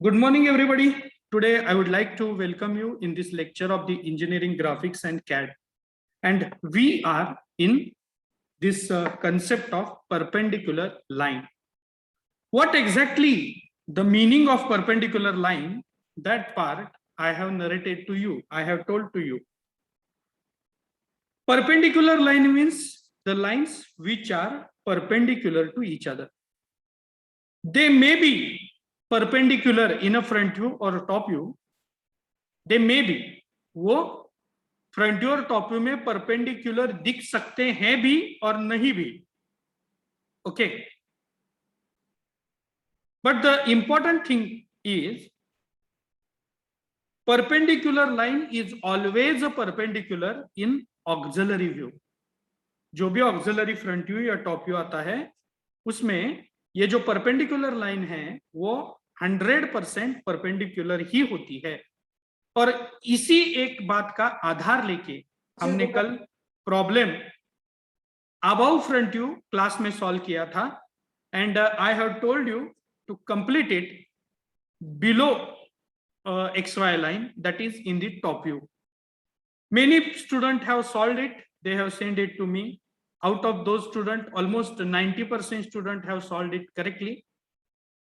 Good morning, everybody. Today, I would like to welcome you in this lecture of the engineering graphics and CAD. And we are in this concept of perpendicular line. What exactly the meaning of perpendicular line, that part I have narrated to you, I have told to you. Perpendicular line means the lines which are perpendicular to each other. They may be perpendicular in a front view or a top view. They may be, वो front view और top view में perpendicular दिख सकते हैं भी और नहीं भी. Okay, but the important thing is perpendicular line is always a perpendicular in auxiliary view. जो भी ऑक्सिलरी फ्रंट व्यू या टॉप व्यू आता है उसमें ये जो परपेंडिकुलर लाइन है वो 100% परपेंडिकुलर ही होती है. और इसी एक बात का आधार लेके हमने कल problem about front view class में सॉल्व किया था. And I have told you to complete it below XY line, that is in the top view. Many students have solved it. They have sent it to me. Out of those students, almost 90% students have solved it correctly.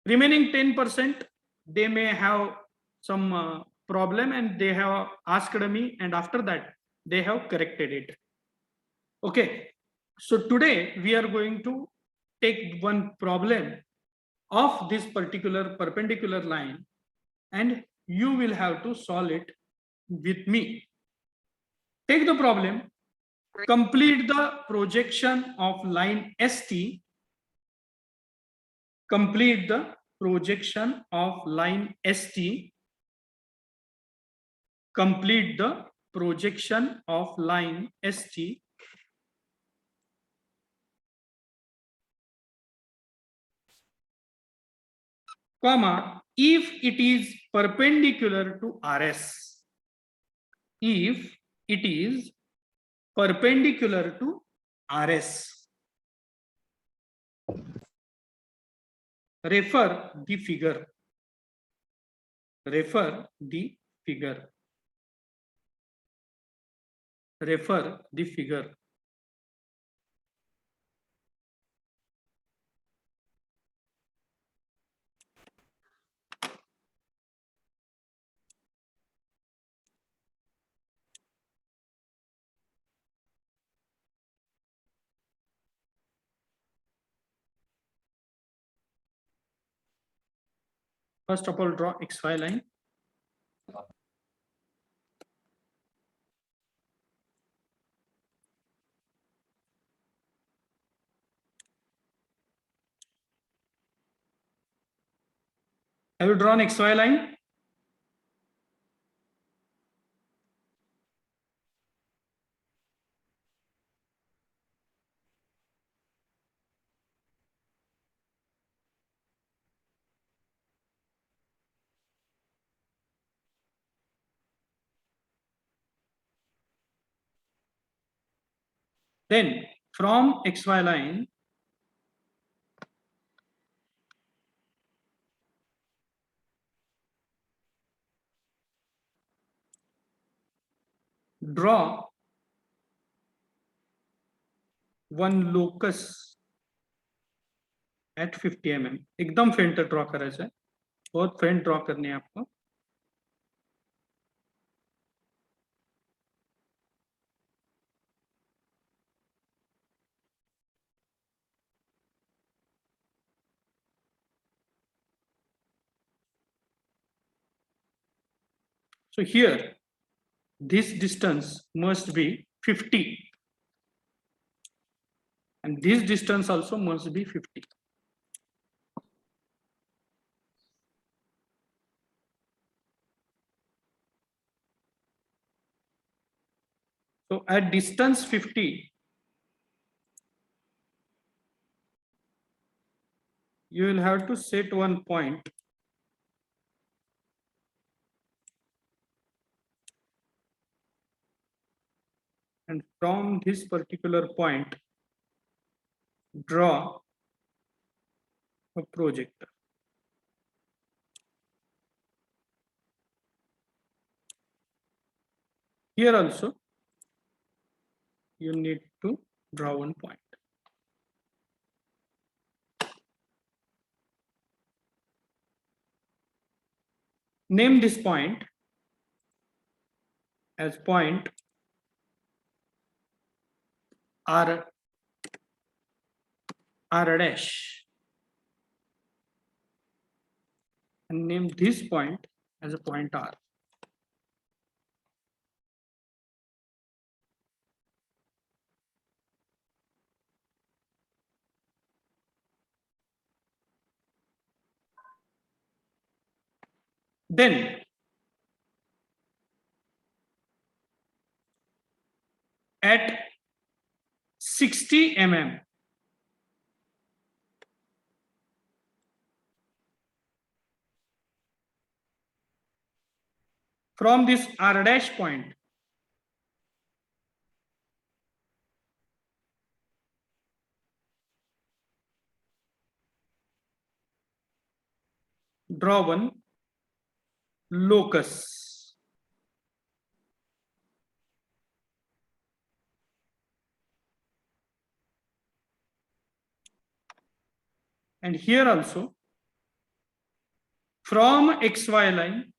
Remaining 10%, they may have some problem and they have asked me, and after that they have corrected it. Okay, so today we are going to take one problem of this particular perpendicular line and you will have to solve it with me. Take the problem. Complete the projection of line ST. Complete the projection of line ST. Complete the projection of line ST comma if it is perpendicular to RS. If it is perpendicular to RS. Refer the figure. Refer the figure. Refer the figure. First of all, draw XY line. Have you drawn XY line? Then from XY line, draw one locus at 50 mm. एकदम फेंट draw करायचं आहे, बहुत फेंट draw करनी है आपको. So here, this distance must be 50. And this distance also must be 50. So at distance 50, you will have to set one point. And from this particular point, draw a projector. Here also you need to draw one point. Name this point as point R dash, and name this point as a point R. Then at 60 mm from this R dash point, draw one locus. And here also, from XY line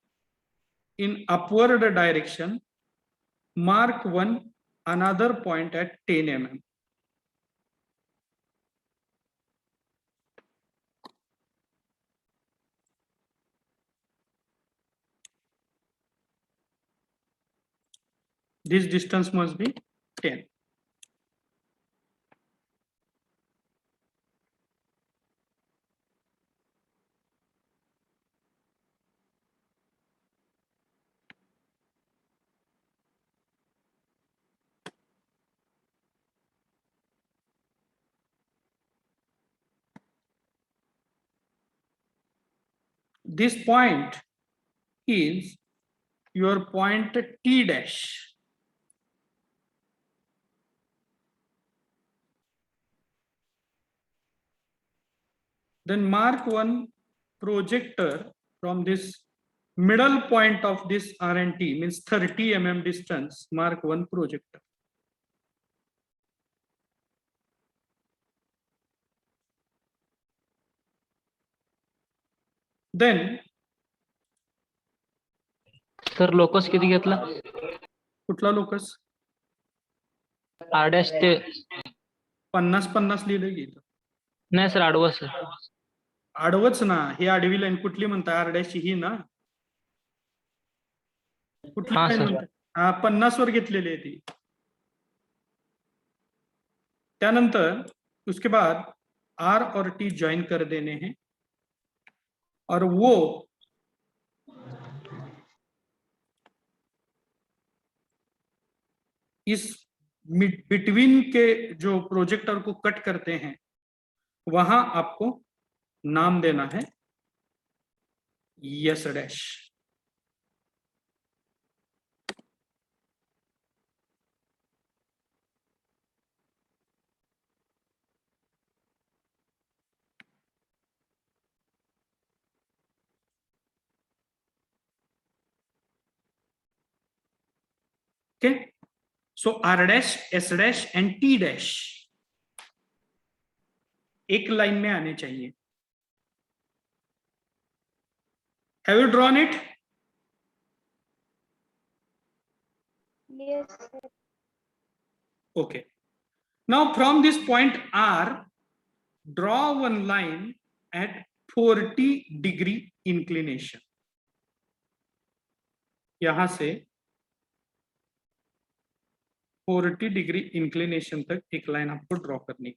in upward direction, mark one another point at 10 mm. This distance must be 10. This point is your point T dash. Then mark one projector from this middle point of this R and T, means 30 mm distance, mark one projector. Then sir locus किती घेतला? कुठला locus? Are dash ते 50-50 लिहिलं की इथं. नाही sir, आडवं sir. आडवच ना, ही आडवी लाईन कुठली म्हणता? R dash ही ना, कुठली हा लाईन सर. म्हणता? हा 50 वर घेतलेली आहे ती. त्यानंतर उसके बाद R और T ज्वाइन कर देने हैं और वो इस बिटवीन के जो प्रोजेक्टर को कट करते हैं वहां आपको नाम देना है yes dash. Okay, so R dash, S dash and T dash एक लाइन में आने चाहिए. Have you drawn it? Yes, sir. Okay. Now from this point R, draw one line at 40 degree inclination. यहां से 40 डिग्री इंक्लिनेशन तक एक line आपको draw करनी है.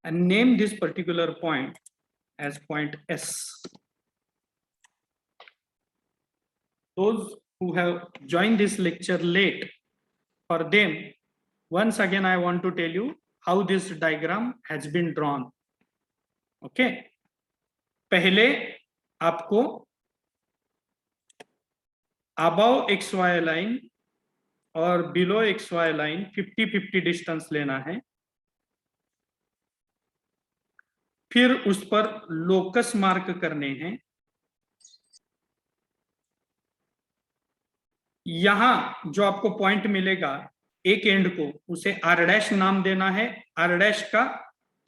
And name this particular point as point S. Those who have joined this lecture late, for them, once again I want to tell you how this diagram has been drawn. Okay, पहले आपको above XY line और below XY line 50-50 distance लेना है. फिर उस पर locus mark करने हैं। यहां जो आपको पॉइंट मिलेगा एक एंड को, उसे आर डैश नाम देना है। आर डैश का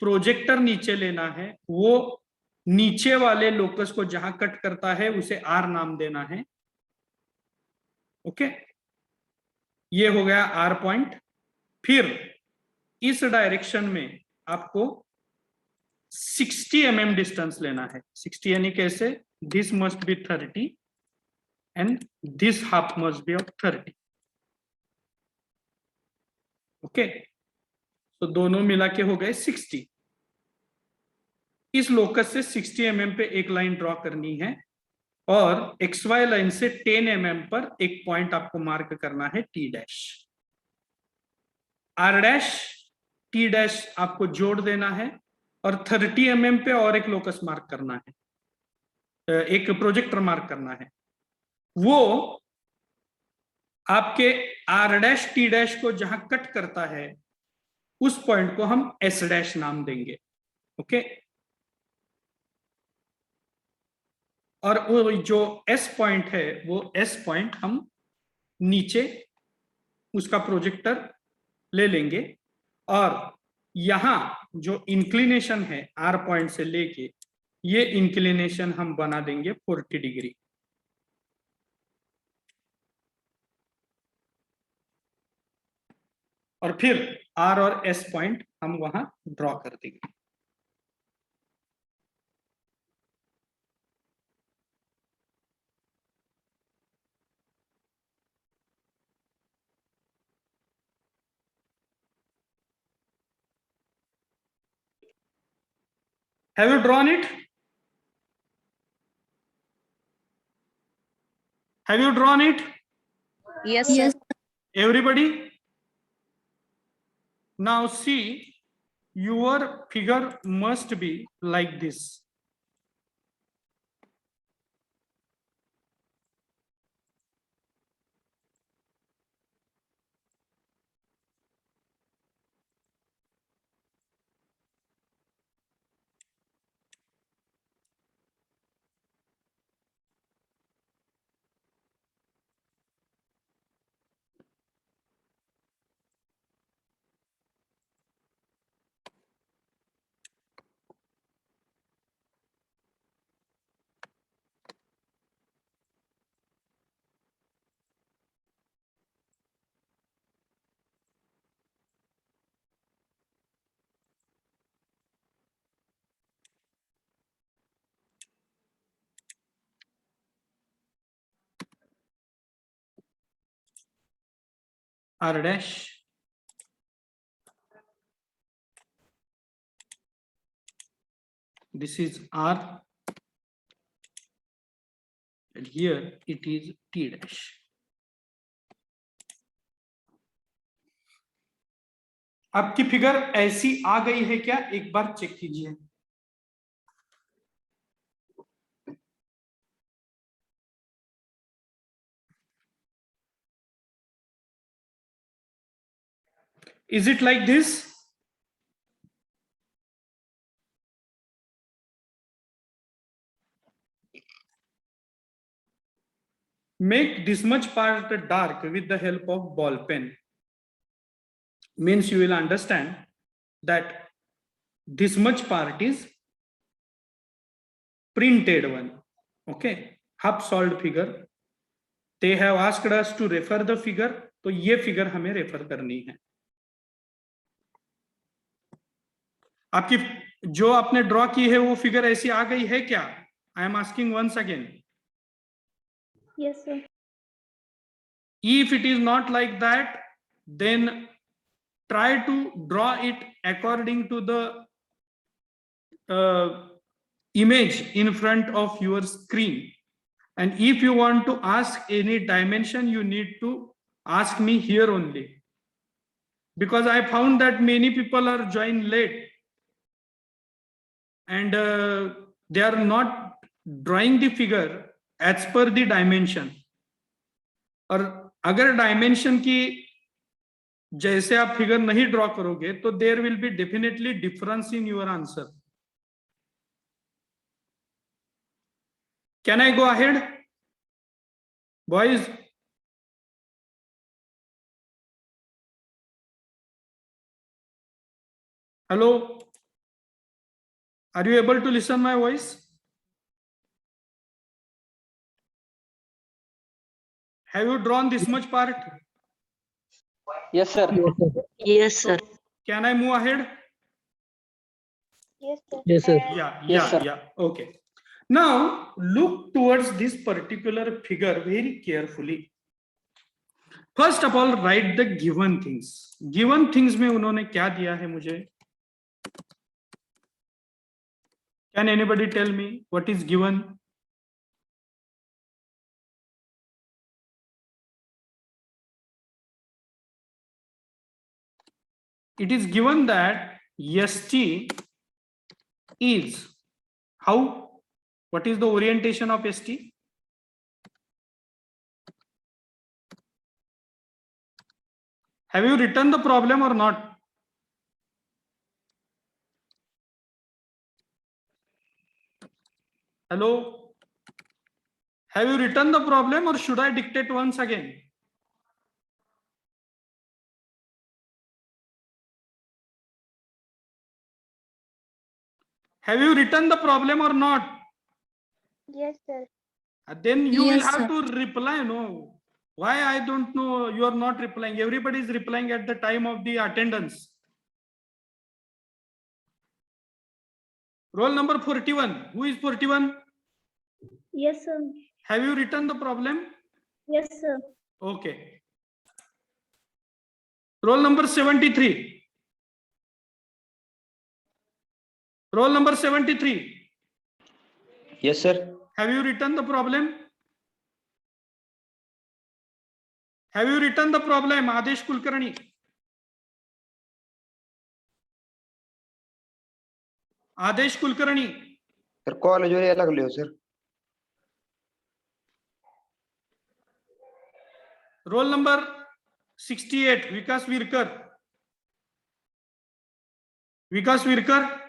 प्रोजेक्टर नीचे लेना है, वो नीचे वाले लोकस को जहां कट करता है उसे आर नाम देना है। ओके, ये हो गया आर पॉइंट। फिर इस डायरेक्शन में आपको 60 mm डिस्टेंस लेना है। 60 यानी कैसे, this must be 30 and this half must be of 30। Okay, तो दोनों मिला के हो गए 60। इस लोकस से 60 mm पे एक लाइन ड्रॉ करनी है और XY लाइन से 10 mm पर एक पॉइंट आपको मार्क करना है T dash. R dash T dash आपको जोड़ देना है और 30 mm पे और एक लोकस मार्क करना है, एक प्रोजेक्टर मार्क करना है। वो आपके R डैश T डैश को जहां कट करता है उस पॉइंट को हम S डैश नाम देंगे। ओके, और वो जो S पॉइंट है वो S पॉइंट हम नीचे उसका प्रोजेक्टर ले लेंगे और यहां जो इंक्लिनेशन है R पॉइंट से लेके, ये इंक्लिनेशन हम बना देंगे 40 डिग्री। और फिर R और S पॉइंट हम वहां ड्रॉ कर देंगे। Have you drawn it? Have you drawn it? Yes, sir. Everybody? Now see, your figure must be like this. R dash, this is R, and here it is T dash. आपकी figure ऐसी आ गई है क्या, एक बार check कीजिए। Is it like this? Make this much part dark with the help of ball pen. Means you will understand that this much part is printed one. Okay, half solved figure. They have asked us to refer the figure, तो ये figure हमें refer करनी है। आपकी जो आपने draw की है वो फिगर ऐसी आ गई है क्या? I am asking once again. Yes, sir. If it is not like that, then try to draw it according to the image in front of your screen. And if you want to ask any dimension, you need to ask me here only, because I found that many people are joined late and they are not drawing the figure as per the dimension. और अगर dimension की जैसे आप figure नहीं draw करोगे तो there will be definitely difference in your answer. Can I go ahead, boys? Hello, are you able to listen my voice? Have you drawn this much part? Yes, sir. Yes, sir. Can I move ahead? Yes, sir. Yes, sir. Yes, sir. Yeah. Okay. Now look towards this particular figure very carefully. First of all, write the given things. Given things में उन्होंने क्या दिया है मुझे? Can anybody tell me what is given? It is given that ST is how? What is the orientation of ST? Have you written the problem or not? Hello? Have you written the problem or should I dictate once again? Have you written the problem or not? Yes, sir. Then you will Yes, have sir. to reply. No. Why? I don't know. You are not replying. Everybody is replying at the time of the attendance. Roll number 41. Who is 41? Yes, sir. Have you written the problem? Yes, sir. Okay. Roll number 73. Roll number 73. Yes, sir. Have you written the problem? Have you written the problem, Adesh Kulkarni? Adesh Kulkarni. Sir college वर यायला लागले हो sir. Roll number 68. Vikas Virkar. Vikas Virkar.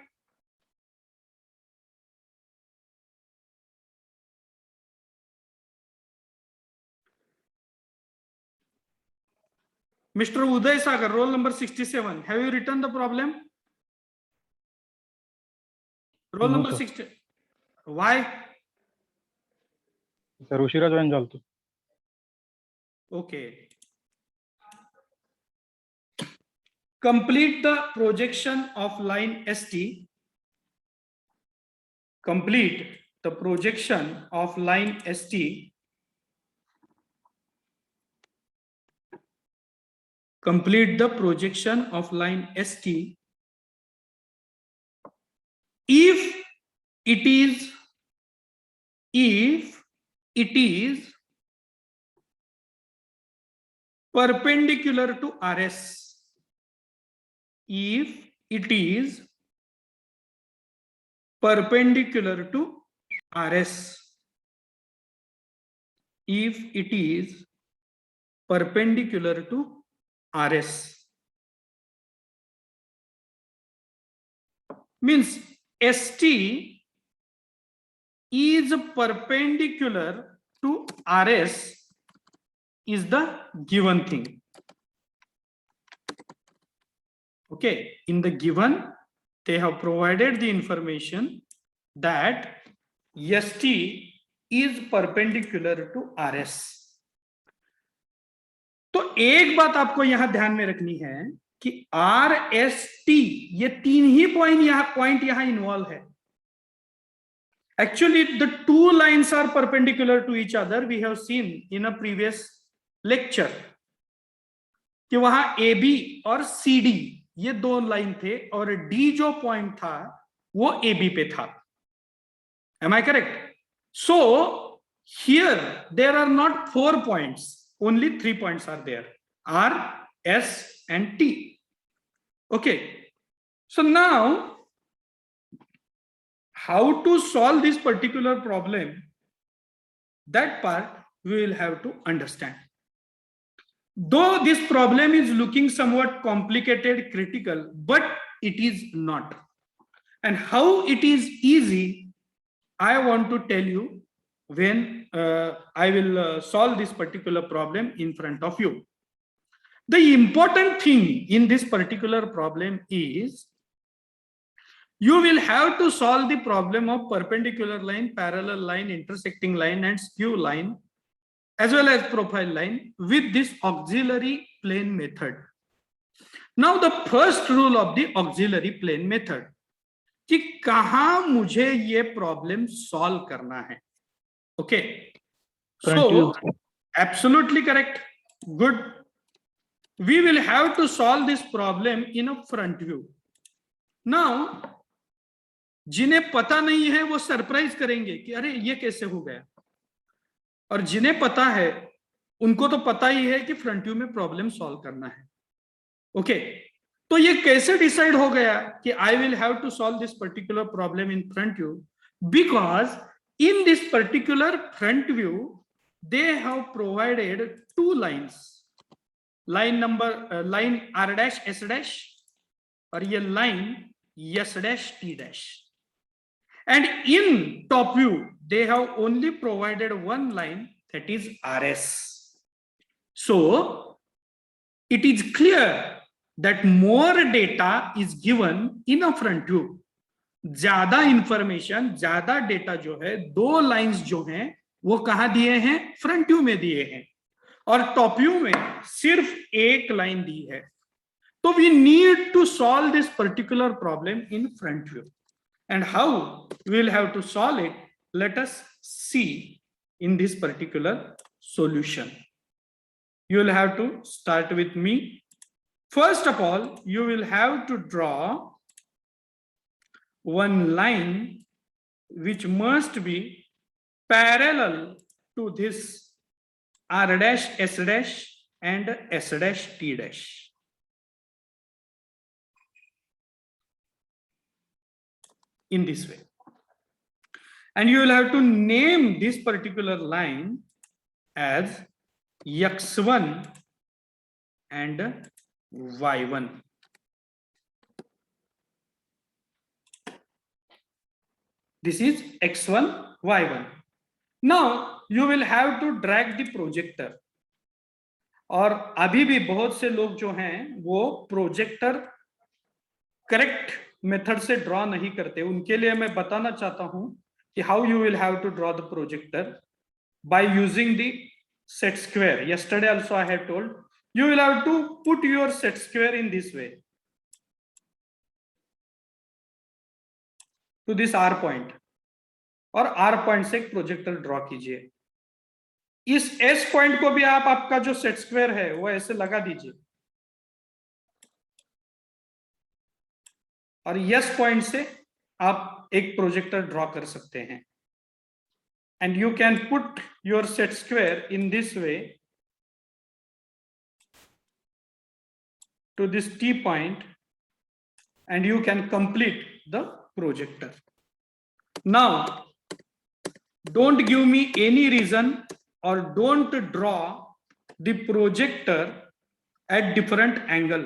Mr. Uday Sagar, roll number 67. Have you written the problem? Roll No, number sir. 60. Why? Sir उशिरा join झालतो. Okay. Complete the projection of line ST. Complete the projection of line ST. Complete the projection of line ST if it is perpendicular to RS. If it is perpendicular to RS. If it is perpendicular to RS. Means ST is perpendicular to RS is the given thing. Okay, in the given, they have provided the information that ST is perpendicular to RS. तो एक बात आपको यहां ध्यान में रखनी है कि RST ये तीन ही पॉइंट यहां इन्वॉल्व है. Actually, the two lines are perpendicular to each other. We have seen in a previous lecture कि वहां AB और CD ये दो लाइन थे और D जो पॉइंट था वो AB पे था. Am I correct? So here there are not 4 points. Only 3 points are there. R, S, and T. Okay. So now, how to solve this particular problem? That part we will have to understand. Though this problem is looking somewhat complicated, critical, but it is not. And how it is easy, I want to tell you when I will solve this particular problem in front of you. The important thing in this particular problem is you will have to solve the problem of perpendicular line, parallel line, intersecting line, and skew line, as well as profile line with this auxiliary plane method. Now the first rule of the auxiliary plane method, कि कहां मुझे ये problem solve करना है. Okay, so absolutely correct, good. We will have to solve this problem in a front view. Now जिन्हें पता नहीं है वो सरप्राइज करेंगे कि अरे ये कैसे हो गया, और जिन्हें पता है उनको तो पता ही है कि फ्रंट व्यू में प्रॉब्लम सॉल्व करना है. ओके, तो ये कैसे डिसाइड हो गया कि I will have to solve this particular problem in front view? Because in this particular front view they have provided two lines, line number line R dash S dash और ये line S dash T dash. And in top view, they have only provided one line, that is RS. So it is clear that more data is given in a front view. ज्यादा information, ज्यादा data जो है, दो lines जो हैं वो कहां दिए हैं? फ्रंट व्यू में दिए हैं, और टॉप व्यू में सिर्फ एक लाइन दी है. तो we need to solve this particular problem in front view. And how we will have to solve it, let us see in this particular solution. You will have to start with me. First of all, you will have to draw one line which must be parallel to this R dash, S dash and S dash, T dash. In this way, and you will have to name this particular line as x1 and y1. This is x1, y1. Now you will have to drag the projector. और अभी भी बहुत से लोग जो हैं वो projector correct method से ड्रॉ नहीं करते. उनके लिए मैं बताना चाहता हूं कि how you will have to draw the projector by using the set square. Yesterday also I have told you will have to put your set square in this way to this R point, और R point से एक projector draw कीजिए. इस S point को भी आप आपका जो सेट स्क्वायर है वो ऐसे लगा दीजिए, और यस पॉइंट से आप एक प्रोजेक्टर ड्रॉ कर सकते हैं. And you can put your set square in this way to this T point, and you can complete the projector. Now don't give me any reason or don't draw the projector at different angle.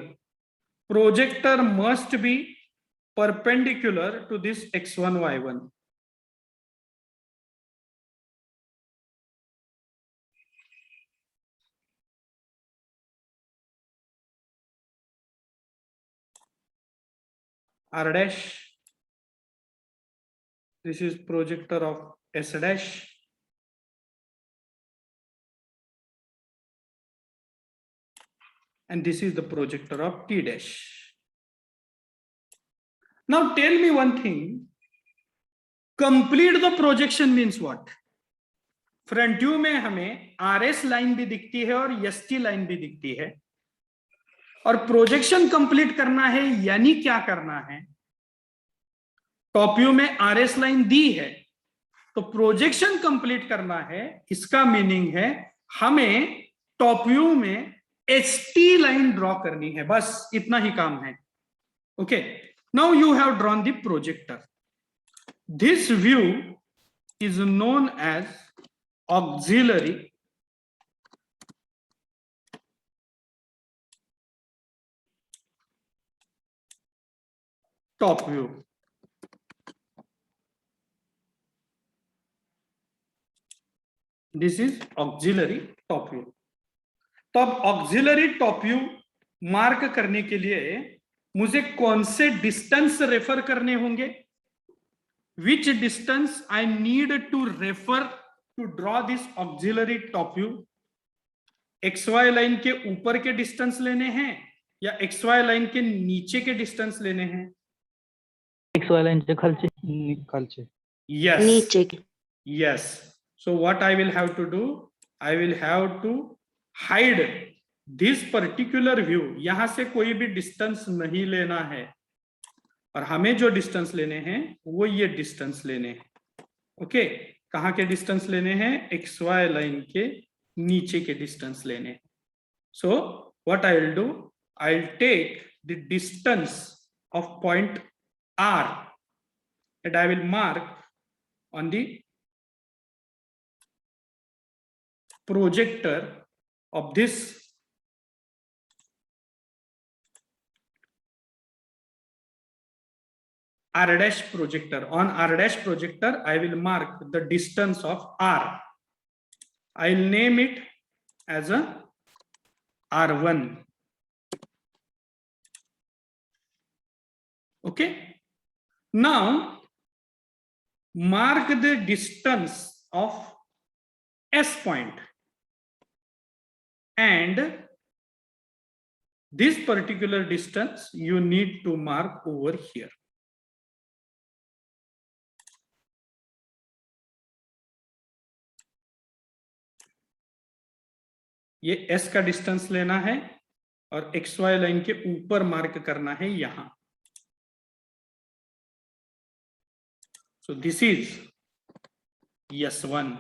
Projector must be perpendicular to this x1 y1. R dash, this is projector of S dash, and this is the projector of T dash. Now tell me one thing, complete the projection means what? Front view में हमें RS line भी दिखती है और ST line भी दिखती है, और प्रोजेक्शन कंप्लीट करना है यानी क्या करना है? टॉप व्यू में RS लाइन दी है तो प्रोजेक्शन कंप्लीट करना है. इसका मीनिंग है हमें टॉप व्यू में ST लाइन ड्रॉ करनी है, बस इतना ही काम है. Okay, now you have drawn the projector. This view is known as auxiliary top view. This is auxiliary top view. तो अब ऑक्सिलरी टॉप व्यू मार्क करने के लिए मुझे कौन से डिस्टेंस रेफर करने होंगे? Which distance I need to refer to draw this auxiliary top view? XY line के ऊपर के डिस्टेंस लेने हैं या XY लाइन के नीचे के डिस्टेंस लेने हैं? XY लाईनच्या खालचे. खालचे. Yes. नीचे के. Yes. So what I will have to do? I will have to hide this particular view. यहां से कोई भी डिस्टेंस नहीं लेना है और हमें जो डिस्टेंस लेने हैं वो ये डिस्टेंस लेने हैं। ओके, कहाँ के डिस्टेंस लेने हैं? XY लाइन के नीचे के डिस्टेंस लेने हैं। So what I will do? I'll take the distance of point R and I will mark on the projector of this R dash projector. On R dash projector, I will mark the distance of R. I'll name it as a R1. Okay. Now, mark the distance of S point. And this particular distance you need to mark over here. ये S का distance लेना है और XY line के ऊपर mark करना है यहां। So this is S1.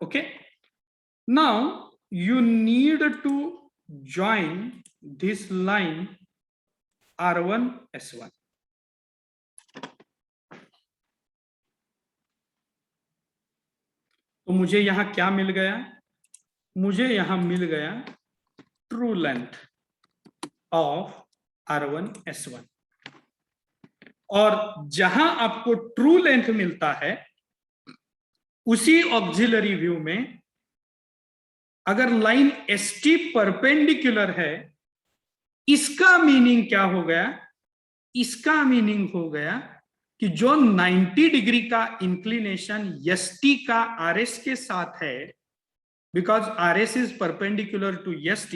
Okay. Now you need to join this line R1 S1. तो मुझे यहां क्या मिल गया? मुझे यहां मिल गया true length of R1 S1। और जहां आपको ट्रू लेंथ मिलता है उसी ऑक्सिलरी व्यू में अगर लाइन ST परपेंडिकुलर है, इसका मीनिंग क्या हो गया? इसका मीनिंग हो गया कि जो 90 डिग्री का इंक्लिनेशन ST का RS के साथ है, because RS is perpendicular to ST,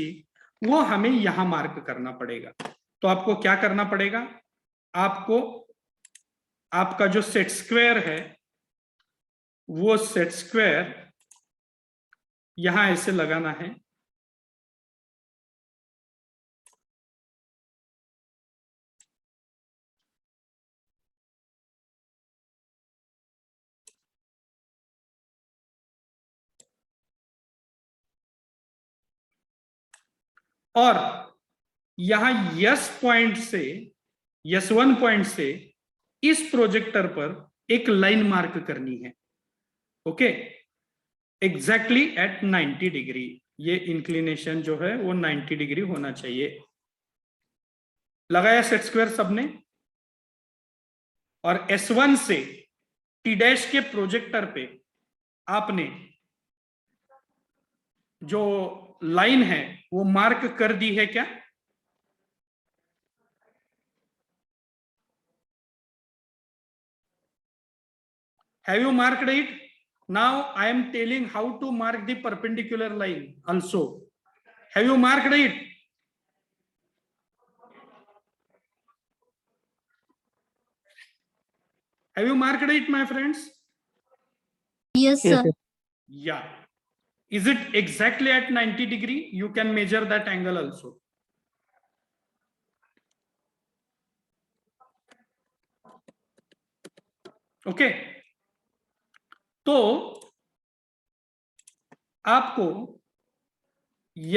वो हमें यहां मार्क करना पड़ेगा। तो आपको क्या करना पड़ेगा? आपको आपका जो सेट स्क्वायर है वो सेट स्क्वायर यहां ऐसे लगाना है। और यहां S1 पॉइंट से इस प्रोजेक्टर पर एक लाइन मार्क करनी है। Okay, exactly at 90 degree. ये इंक्लिनेशन जो है वो 90 डिग्री होना चाहिए। लगाया सेट स्क्वायर सबने, और S1 से T डैश के प्रोजेक्टर पे आपने जो लाइन है वो मार्क कर दी है क्या? Have you marked it? Now I am telling how to mark the perpendicular line also. Have you marked it? Have you marked it, my friends? Yes, sir. Yeah. Is it exactly at 90 degree? You can measure that angle also. Okay. तो आपको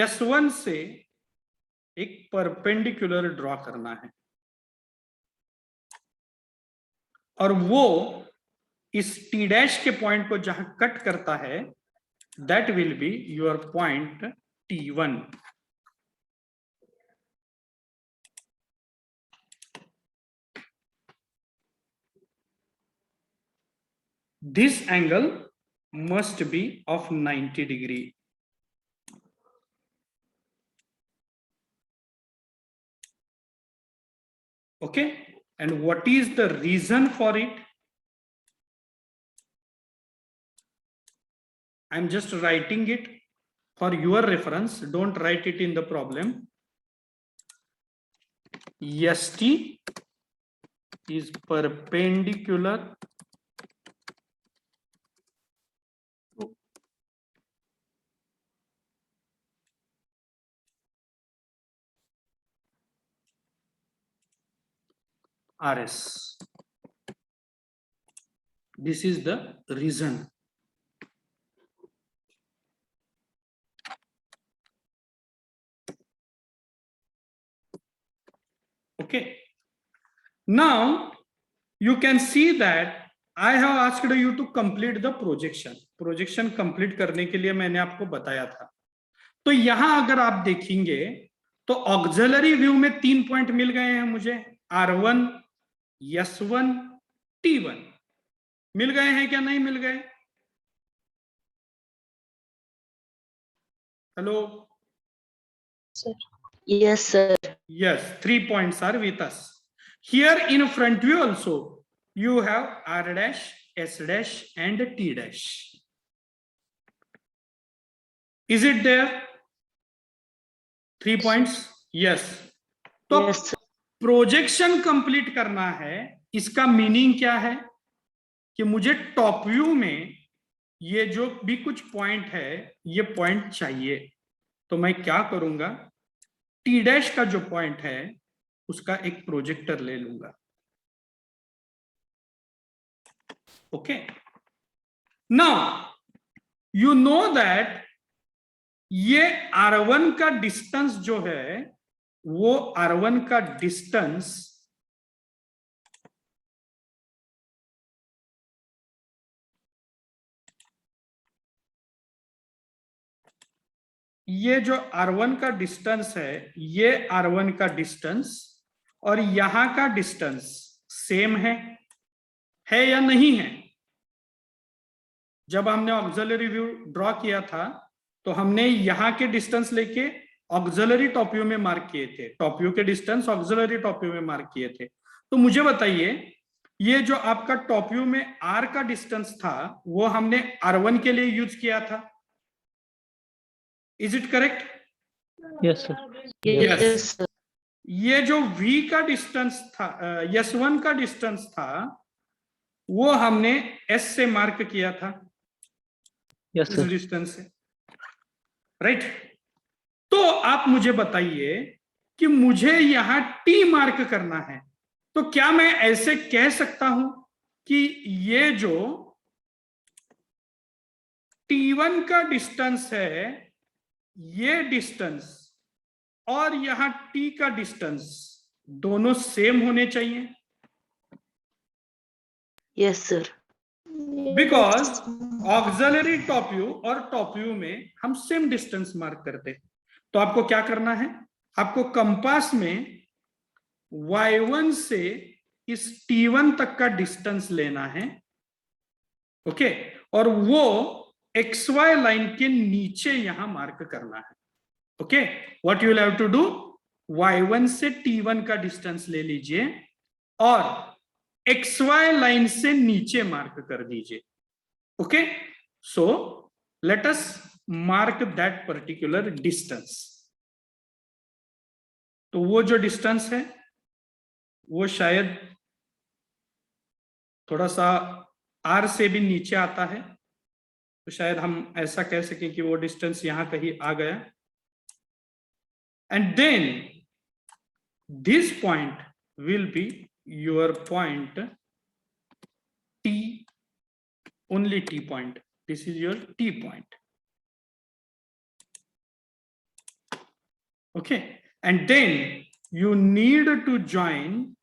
S1 से एक perpendicular draw करना है और वो इस T dash के पॉइंट को जहां कट करता है that will be your point T1. This angle must be of 90 degree. Okay, and what is the reason for it? I'm just writing it for your reference. Don't write it in the problem. ST is perpendicular to RS. This is the reason. Okay. Now you can see that I have asked you to complete the projection. Projection complete करने के लिए मैंने आपको बताया था. तो यहां अगर आप देखेंगे तो ऑक्सिलरी व्यू में 3 पॉइंट मिल गए हैं मुझे, R1, S1, T1 मिल गए हैं क्या नहीं मिल गए? Hello? Yes, sir. Yes, 3 points are with us. Here in front view also, you have R dash, S dash and T dash. Is it there? 3 points? Yes. तो Yes, sir. Projection complete करना है, इसका meaning क्या है कि मुझे top view में ये जो भी कुछ पॉइंट है ये पॉइंट चाहिए. तो मैं क्या करूंगा, टी डैश का जो पॉइंट है उसका एक प्रोजेक्टर ले लूंगा. Okay, now you know that ये R1 का डिस्टेंस जो है वो R1 का डिस्टेंस ये जो R1 का डिस्टेंस है ये R1 का डिस्टेंस और यहां का डिस्टेंस सेम है या नहीं है? जब हमने ऑक्सिलरी व्यू ड्रॉ किया था तो हमने यहां के डिस्टेंस लेके ऑक्सिलरी टॉप व्यू में मार्क किए थे, टॉप व्यू के डिस्टेंस ऑक्सिलरी टॉप व्यू में मार्क किए थे. तो मुझे बताइए ये जो आपका टॉप व्यू में R का डिस्टेंस था वो हमने R1 के लिए यूज किया था. Is it correct? Yes, sir. Yes. Yes, sir. ये जो V का डिस्टेंस था, S1 का डिस्टेंस था वो हमने S से मार्क किया था. Yes, इस sir. डिस्टेंस से, राइट? तो आप मुझे बताइए कि मुझे यहां T मार्क करना है, तो क्या मैं ऐसे कह सकता हूं कि ये जो T1 का डिस्टेंस है ये डिस्टेंस और यहां T का डिस्टेंस दोनों सेम होने चाहिए? Yes, sir. Because auxiliary top view और टॉप व्यू में हम सेम डिस्टेंस मार्क करते हैं. तो आपको क्या करना है, आपको कंपास में Y1 से इस T1 तक का डिस्टेंस लेना है. ओके, और वो XY लाइन के नीचे यहां मार्क करना है. Okay, what you will have to do, Y1 से T1 का डिस्टेंस ले लीजिए और XY लाइन से नीचे मार्क कर दीजिए. Okay, so let us mark that particular distance. तो वो जो डिस्टेंस है वो शायद थोड़ा सा R से भी नीचे आता है, तो शायद हम ऐसा कह सकें कि वो डिस्टेंस यहां कहीं आ गया. And then this point will be your point T, only T point. This is your T point. Okay, and then you need to join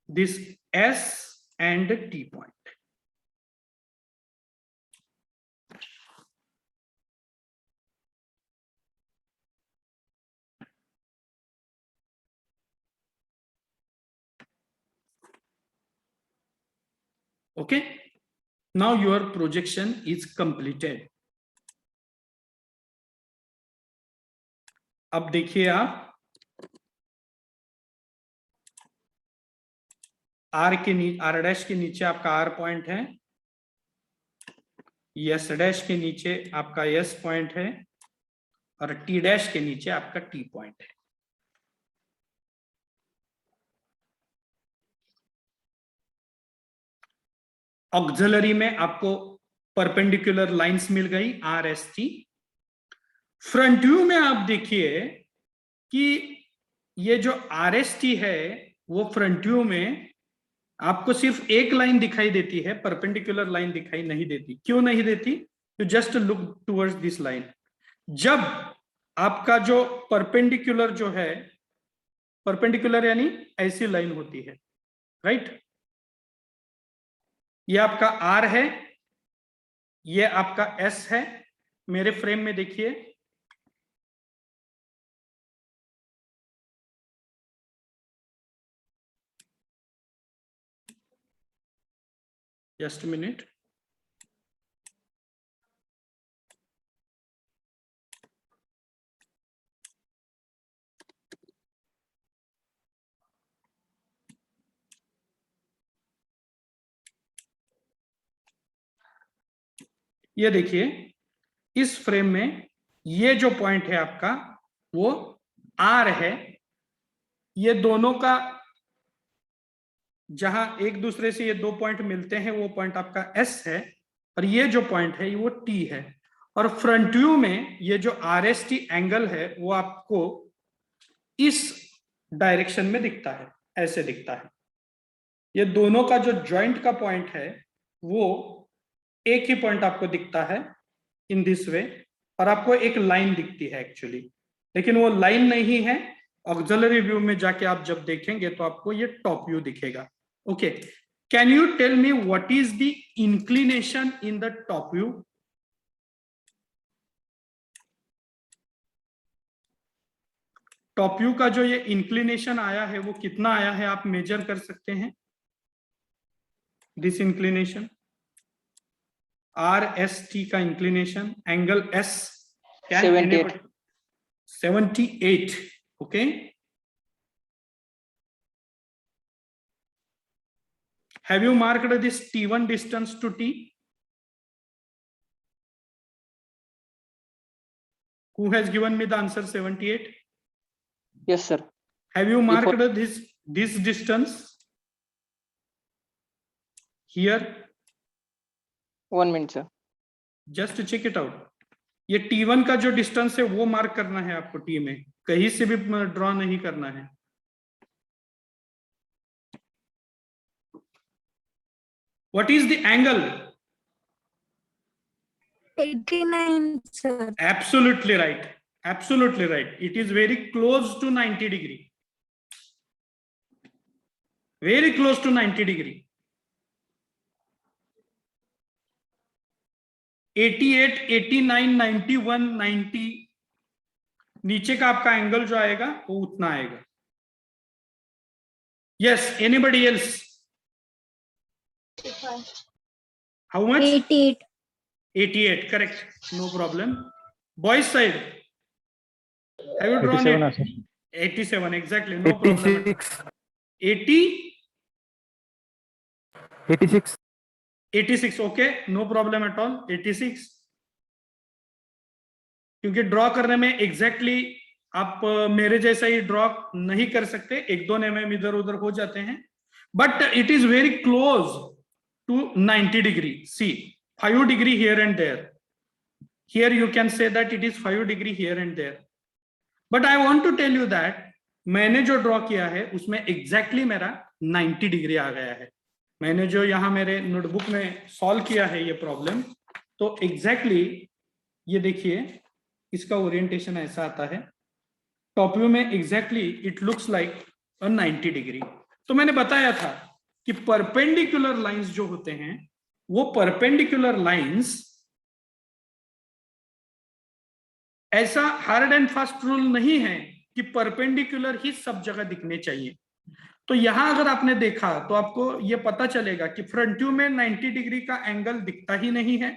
this S and T point. Okay, now your projection is completed. अब देखिए आप are dash के नीचे आपका are point है, S dash के नीचे आपका एस पॉइंट है और टी डैश के नीचे आपका टी पॉइंट है. ऑक्सिलरी में आपको परपेंडिकुलर लाइंस मिल गई are S T. Front view में आप देखिए कि ये जो आर एस टी है वो फ्रंट व्यू में आपको सिर्फ एक लाइन दिखाई देती है, परपेंडिकुलर लाइन दिखाई नहीं देती. क्यों नहीं देती? You just look towards this line. जब आपका जो परपेंडिकुलर जो है, परपेंडिकुलर यानी ऐसी लाइन होती है, राइट? ये आपका आर है, ये आपका एस है. मेरे फ्रेम में देखिए, जस्ट मिनट. ये देखिए, इस फ्रेम में ये जो पॉइंट है आपका वो आर है. ये दोनों का जहां एक दूसरे से ये दो पॉइंट मिलते हैं वो पॉइंट आपका एस है और ये जो पॉइंट है वो टी है. और फ्रंट व्यू में ये जो आर एस टी एंगल है वो आपको इस डायरेक्शन में दिखता है, ऐसे दिखता है. ये दोनों का जो जॉइंट का पॉइंट है वो एक ही पॉइंट आपको दिखता है इन दिस वे, और आपको एक लाइन दिखती है एक्चुअली, लेकिन वो लाइन नहीं है. ऑक्सिलरी व्यू में जाके आप जब देखेंगे तो आपको ये टॉप व्यू दिखेगा. Okay, can you tell me what is the inclination in the top view? Top view का जो ये इंक्लिनेशन आया है वो कितना आया है आप मेजर कर सकते हैं. This inclination R S T का inclination angle is 78. Okay, have you marked this T1 distance to T? Who has given me the answer 78? Yes, sir. Have you marked this distance here? 1 minute, sir. Just check it out. ये T1 का जो distance है वो mark करना है आपको. T में कहीं से भी ड्रॉ नहीं करना है. What is the angle? 89, sir. Absolutely right. Absolutely right. It is very close to 90 degree. Very close to 90 degree. 88, 89, 91, 90 नीचे का आपका एंगल जो आएगा वो उतना आएगा. Yes, anybody else? How much? 88. 88, correct. No problem. Boys side. Have you drawn 87, it? sir. 87, exactly. No problem. 86. 80? 86. 86, okay. No problem at all. 86. क्योंकि draw करने में एग्जैक्टली आप मेरे जैसा ही ड्रॉ नहीं कर सकते, 1-2 mm इधर उधर हो जाते हैं, but it is very close to 90 degree. See 5 degree here and there. Here you can say that it is 5 degree here and there. But I want to tell you that मैंने जो draw किया है उसमें exactly मेरा 90 degree आ गया है. मैंने जो यहाँ मेरे नोटबुक में सॉल्व किया है ये प्रॉब्लम, तो एग्जैक्टली ये देखिए इसका ओरिएंटेशन ऐसा आता है. टॉप व्यू में exactly it looks like 90 degree. तो मैंने बताया था कि परपेंडिकुलर लाइंस जो होते हैं वो परपेंडिकुलर लाइंस ऐसा हार्ड एंड फास्ट रूल नहीं है कि परपेंडिकुलर ही सब जगह दिखने चाहिए. तो यहां अगर आपने देखा तो आपको ये पता चलेगा कि फ्रंट व्यू में 90 डिग्री का एंगल दिखता ही नहीं है,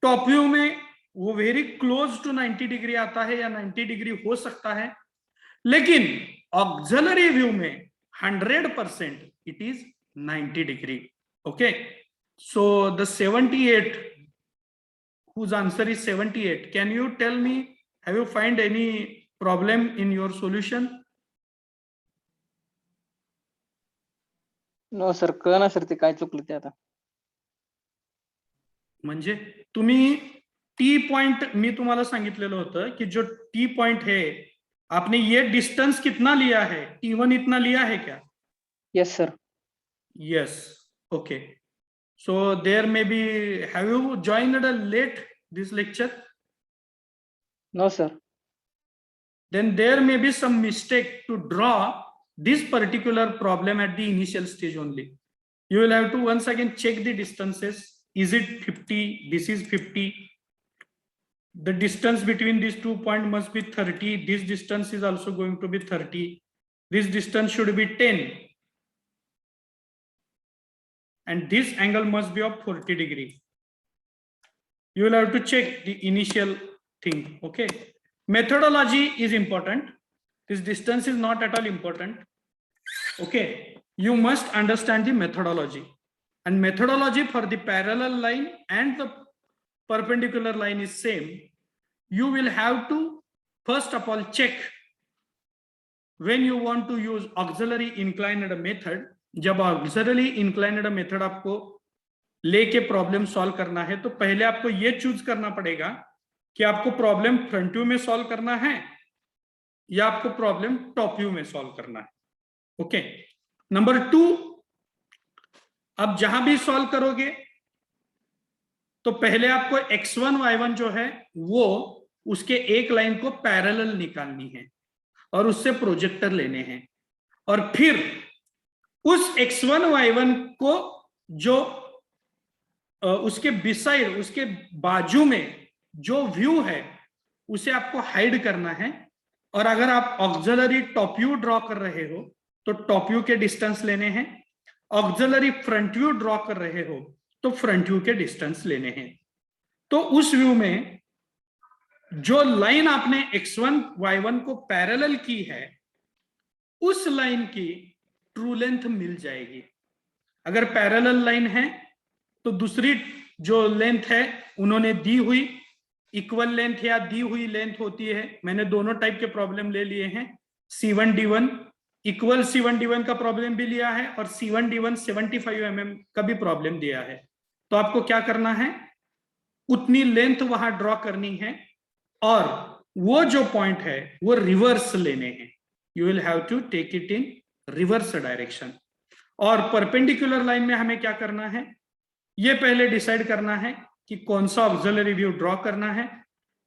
टॉप व्यू में वो वेरी क्लोज टू 90 डिग्री आता है या 90 डिग्री हो सकता है, लेकिन ऑक्सिलरी व्यू में 100% it is 90 degree. Okay, so the 78 whose answer is 78, can you tell me, have you find any problem in your solution? No sir, कळना सर ते काय चुकलं ते आता. म्हणजे तुम्ही टी पॉइंट, मी तुम्हाला सांगितलेलं होतं की जो टी पॉइंट है आपने ये डिस्टेंस कितना लिया है, T1 इतना लिया है क्या? Yes sir. Yes. Okay. So there may be, have you joined a late this lecture? No sir. Then there may be some mistake to draw this particular problem at the initial stage only. You will have to once again check the distances. Is it 50? This is 50. The distance between these 2 points must be 30. This distance is also going to be 30. This distance should be 10. And this angle must be of 40 degree. You will have to check the initial thing. Okay. Methodology is important. This distance is not at all important. Okay. You must understand the methodology. And methodology for the parallel line and the perpendicular line is same. You will have to first of all check when you want to use auxiliary inclined method. जब auxiliary inclined method आपको लेके problem solve करना है तो पहले आपको ये choose करना पड़ेगा कि आपको प्रॉब्लम फ्रंट व्यू में सॉल्व करना है या आपको प्रॉब्लम टॉप व्यू में सॉल्व करना है. ओके. नंबर 2, अब जहां भी सॉल्व करोगे तो पहले आपको x1 y1 जो है वो उसके एक लाइन को पैरेलल निकालनी है और उससे प्रोजेक्टर लेने हैं, और फिर उस x1 y1 को जो उसके बिसाइड, उसके बाजू में जो व्यू है उसे आपको हाइड करना है. और अगर आप ऑक्सिलरी टॉप व्यू ड्रॉ कर रहे हो तो टॉप व्यू के डिस्टेंस लेने हैं, ऑक्सिलरी फ्रंट व्यू ड्रॉ कर रहे हो तो फ्रंट व्यू के डिस्टेंस लेने हैं. तो उस व्यू में जो लाइन आपने x1 y1 को पैरेलल की है उस लाइन की ट्रू लेंथ मिल जाएगी. अगर पैरेलल लाइन है तो दूसरी जो लेंथ है उन्होंने दी हुई इक्वल लेंथ या दी हुई लेंथ होती है. मैंने दोनों टाइप के प्रॉब्लम ले लिए हैं. C1D1 इक्वल C1D1 का प्रॉब्लम भी लिया है और C1D1 75 mm का भी प्रॉब्लम दिया है. तो आपको क्या करना है, उतनी लेंथ वहां ड्रॉ करनी है और वो जो पॉइंट है वो रिवर्स लेने हैं. You will have to take it in reverse direction. और परपेंडिकुलर लाइन में हमें क्या करना है, ये पहले डिसाइड करना है कि कौन सा ऑक्सिलरी व्यू ड्रॉ करना है.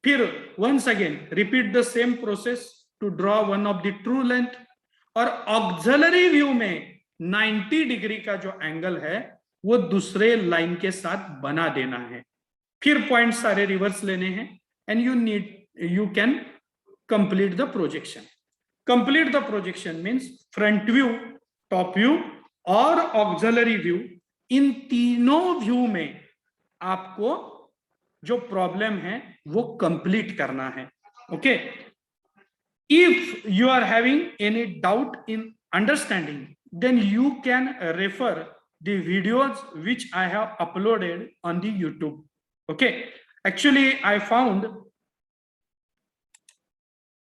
फिर once again repeat the same process to draw one of the true length. और ऑक्सिलरी व्यू में 90 डिग्री का जो एंगल है वो दूसरे लाइन के साथ बना देना है. फिर पॉइंट सारे रिवर्स लेने हैं and you can complete the projection. Complete the projection means front view, top view और auxiliary view. इन तीनों व्यू में आपको जो प्रॉब्लम है वो कंप्लीट करना है. Okay. If you are having any doubt in understanding, then you can refer the videos which I have uploaded on the YouTube. Okay. Actually, I found